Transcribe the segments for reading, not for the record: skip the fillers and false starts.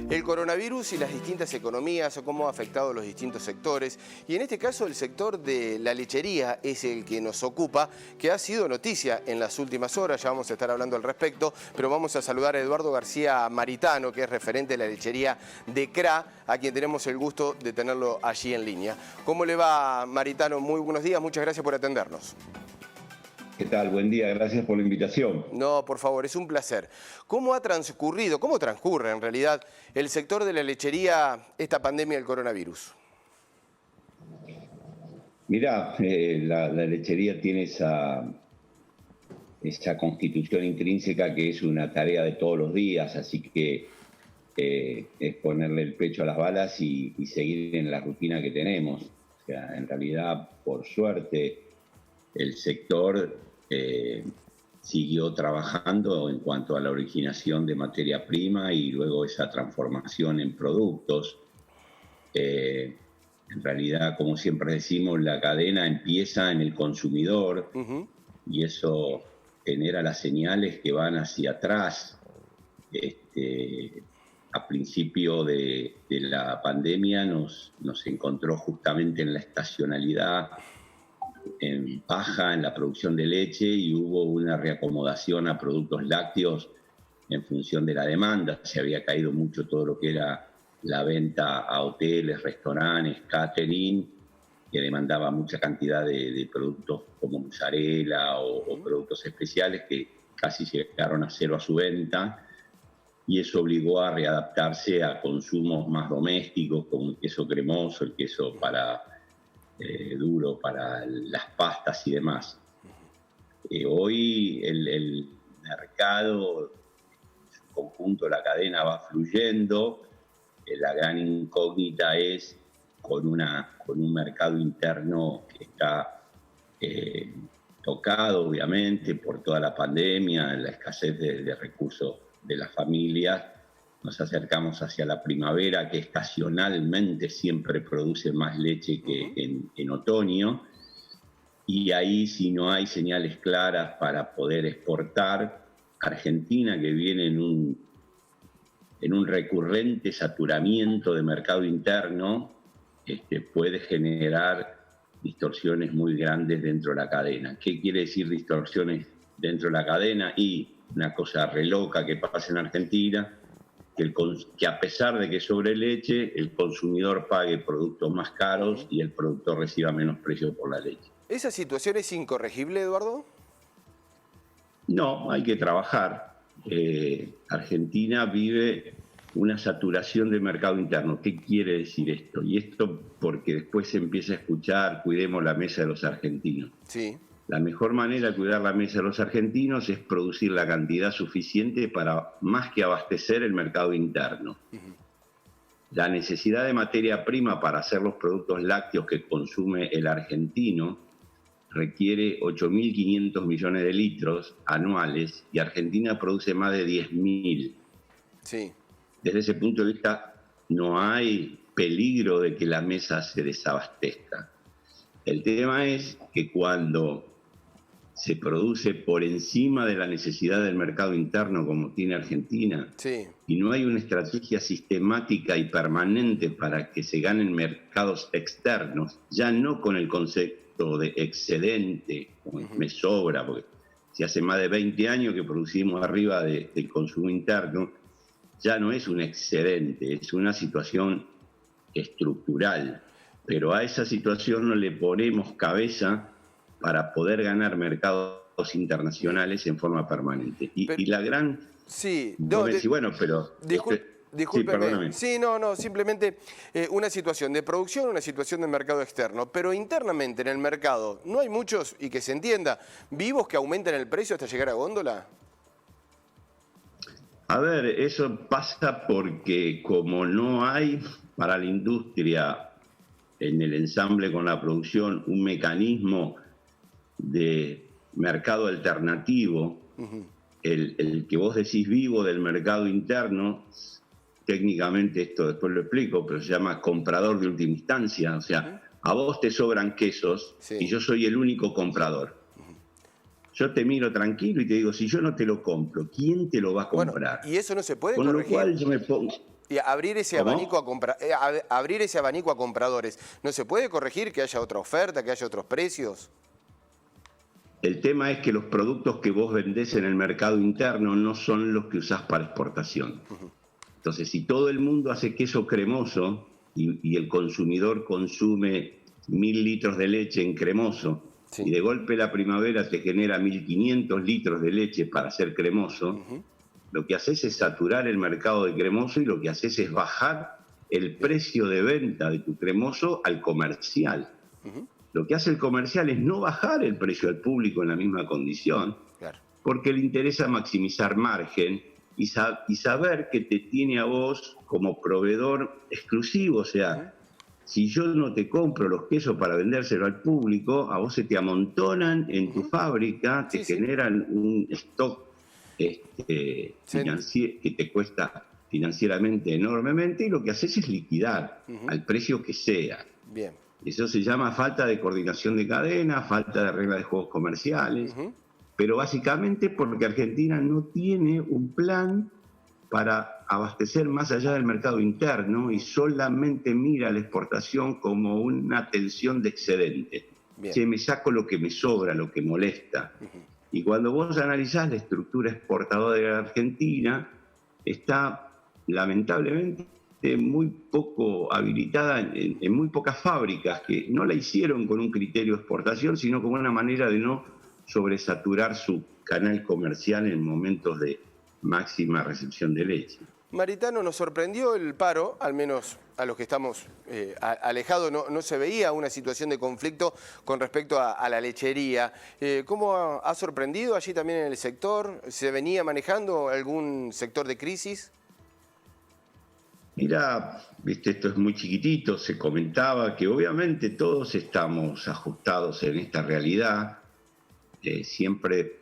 El coronavirus y las distintas economías, o cómo ha afectado a los distintos sectores. Y en este caso el sector de la lechería es el que nos ocupa, que ha sido noticia en las últimas horas. Ya vamos a estar hablando al respecto, pero vamos a saludar a Eduardo García Maritano, que es referente de la lechería de CRA, a quien tenemos el gusto de tenerlo allí en línea. ¿Cómo le va, Maritano? Muy buenos días, muchas gracias por atendernos. ¿Qué tal? Buen día, gracias por la invitación. No, por favor, es un placer. ¿Cómo ha transcurrido, cómo transcurre en realidad el sector de la lechería esta pandemia del coronavirus? Mirá, la lechería tiene esa constitución intrínseca que es una tarea de todos los días, así que es ponerle el pecho a las balas y seguir en la rutina que tenemos. O sea, en realidad, por suerte, el sector siguió trabajando en cuanto a la originación de materia prima y luego esa transformación en productos. En realidad, como siempre decimos, la cadena empieza en el consumidor y eso genera las señales que van hacia atrás. A principio de la pandemia nos encontró justamente en la estacionalidad, en baja en la producción de leche, y hubo una reacomodación a productos lácteos en función de la demanda. Se había caído mucho todo lo que era la venta a hoteles, restaurantes, catering, que demandaba mucha cantidad de productos como mozzarella o productos especiales que casi llegaron a cero a su venta, y eso obligó a readaptarse a consumos más domésticos, como el queso cremoso, el queso duro para las pastas y demás. Hoy el mercado, en su conjunto, la cadena va fluyendo. La gran incógnita es con un mercado interno que está tocado, obviamente, por toda la pandemia, la escasez de recursos de las familias. Nos acercamos hacia la primavera, que estacionalmente siempre produce más leche que en otoño. Y ahí, si no hay señales claras para poder exportar, Argentina, que viene en un recurrente saturamiento de mercado interno, puede generar distorsiones muy grandes dentro de la cadena. ¿Qué quiere decir distorsiones dentro de la cadena? Y una cosa re loca que pasa en Argentina, que a pesar de que sobre leche, el consumidor pague productos más caros y el productor reciba menos precio por la leche. ¿Esa situación es incorregible, Eduardo? No, hay que trabajar. Argentina vive una saturación de mercado interno. ¿Qué quiere decir esto? Y esto porque después se empieza a escuchar: cuidemos la mesa de los argentinos. Sí. La mejor manera de cuidar la mesa de los argentinos es producir la cantidad suficiente para más que abastecer el mercado interno. La necesidad de materia prima para hacer los productos lácteos que consume el argentino requiere 8.500 millones de litros anuales y Argentina produce más de 10.000. Sí. Desde ese punto de vista, no hay peligro de que la mesa se desabastezca. El tema es que cuando se produce por encima de la necesidad del mercado interno, como tiene Argentina, Sí. y no hay una estrategia sistemática y permanente para que se ganen mercados externos, ya no con el concepto de excedente, como me sobra, porque si hace más de 20 años que producimos arriba del consumo interno, ya no es un excedente, es una situación estructural. Pero a esa situación no le ponemos cabeza para poder ganar mercados internacionales en forma permanente. Y la gran... Sí, no, bueno, pero... discúlpeme. Sí, no, simplemente una situación de producción, una situación de mercado externo. Pero internamente en el mercado, ¿no hay muchos, y que se entienda, vivos que aumentan el precio hasta llegar a góndola? A ver, eso pasa porque como no hay para la industria en el ensamble con la producción un mecanismo de mercado alternativo, el que vos decís vivo del mercado interno, técnicamente esto después lo explico, pero se llama comprador de última instancia. O sea, a vos te sobran quesos y yo soy el único comprador. Yo te miro tranquilo y te digo: si yo no te lo compro, ¿quién te lo va a comprar? Bueno, ¿y eso no se puede Con lo corregir? cual yo me pongo... Y abrir ese abanico abrir ese abanico a compradores, ¿no se puede corregir que haya otra oferta, que haya otros precios? El tema es que los productos que vos vendés en el mercado interno no son los que usás para exportación. Entonces, si todo el mundo hace queso cremoso y el consumidor consume 1000 litros de leche en cremoso, y de golpe la primavera te genera 1500 litros de leche para hacer cremoso, lo que haces es saturar el mercado de cremoso y lo que haces es bajar el precio de venta de tu cremoso al comercial. Lo que hace el comercial es no bajar el precio al público en la misma condición, porque le interesa maximizar margen y saber que te tiene a vos como proveedor exclusivo. O sea, si yo no te compro los quesos para vendérselo al público, a vos se te amontonan en tu fábrica, te generan un stock que te cuesta financieramente enormemente, y lo que haces es liquidar al precio que sea. Bien. Eso se llama falta de coordinación de cadena, falta de reglas de juegos comerciales, pero básicamente porque Argentina no tiene un plan para abastecer más allá del mercado interno y solamente mira la exportación como una tensión de excedente. Che, me saco lo que me sobra, lo que molesta. Y cuando vos analizás la estructura exportadora de la Argentina, está lamentablemente muy poco habilitada en muy pocas fábricas que no la hicieron con un criterio de exportación, sino como una manera de no sobresaturar su canal comercial en momentos de máxima recepción de leche. Maritano, nos sorprendió el paro, al menos a los que estamos alejados, no se veía una situación de conflicto con respecto a la lechería. ¿Cómo ha sorprendido allí también en el sector? ¿Se venía manejando algún sector de crisis? Mira, viste, esto es muy chiquitito, se comentaba que obviamente todos estamos ajustados en esta realidad. Siempre,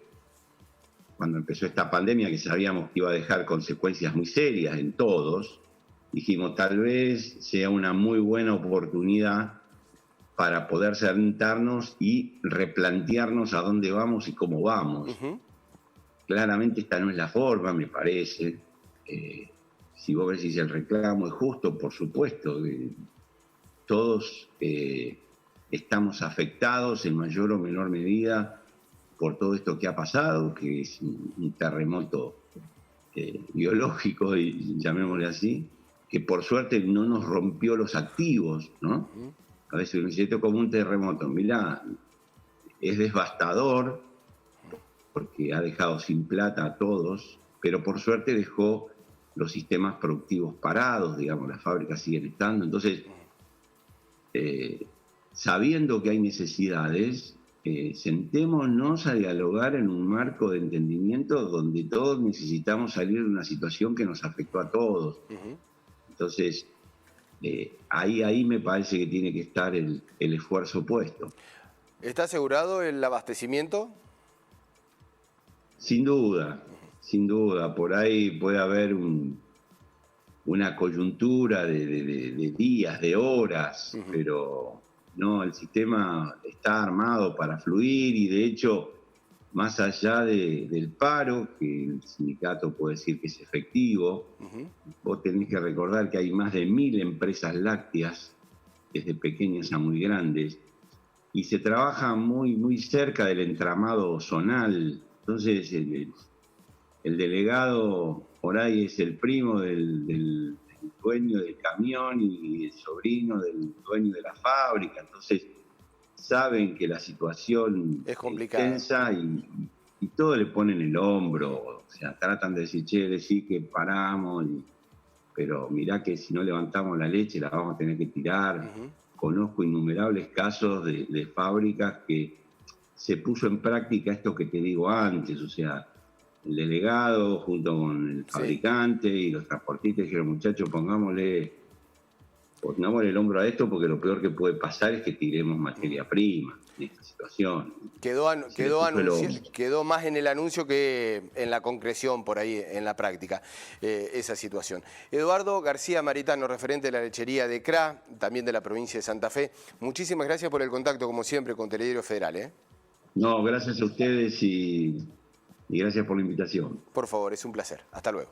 cuando empezó esta pandemia, que sabíamos que iba a dejar consecuencias muy serias en todos, dijimos tal vez sea una muy buena oportunidad para poder sentarnos y replantearnos a dónde vamos y cómo vamos. Claramente esta no es la forma, me parece. Si vos ves si el reclamo es justo, por supuesto, todos estamos afectados en mayor o menor medida por todo esto que ha pasado, que es un terremoto biológico, y llamémosle así, que por suerte no nos rompió los activos, ¿no? A veces uno dice, esto es como un terremoto. Mirá, es devastador porque ha dejado sin plata a todos, pero por suerte dejó los sistemas productivos parados, digamos, las fábricas siguen estando. Entonces, sabiendo que hay necesidades, sentémonos a dialogar en un marco de entendimiento donde todos necesitamos salir de una situación que nos afectó a todos. Entonces, ahí me parece que tiene que estar el esfuerzo puesto. ¿Está asegurado el abastecimiento? Sin duda, sin duda. Por ahí puede haber una coyuntura de días, de horas, pero no, el sistema está armado para fluir, y de hecho, más allá del paro, que el sindicato puede decir que es efectivo, vos tenés que recordar que hay más de 1000 empresas lácteas, desde pequeñas a muy grandes, y se trabaja muy, muy cerca del entramado zonal. Entonces, el delegado por ahí es el primo del dueño del camión y el sobrino del dueño de la fábrica. Entonces, saben que la situación es complicada, tensa, y todo le ponen el hombro. O sea, tratan de decir, che, decir que paramos, pero mirá que si no levantamos la leche la vamos a tener que tirar. Conozco innumerables casos de fábricas que se puso en práctica esto que te digo antes. O sea, el delegado junto con el fabricante y los transportistas dijeron, muchachos, pongámosle el hombro a esto, porque lo peor que puede pasar es que tiremos materia prima en esta situación. Quedó más en el anuncio que en la concreción por ahí, en la práctica, esa situación. Eduardo García Maritano, referente de la lechería de CRA, también de la provincia de Santa Fe. Muchísimas gracias por el contacto, como siempre, con Telediario Federal. No, gracias a ustedes y gracias por la invitación. Por favor, es un placer. Hasta luego.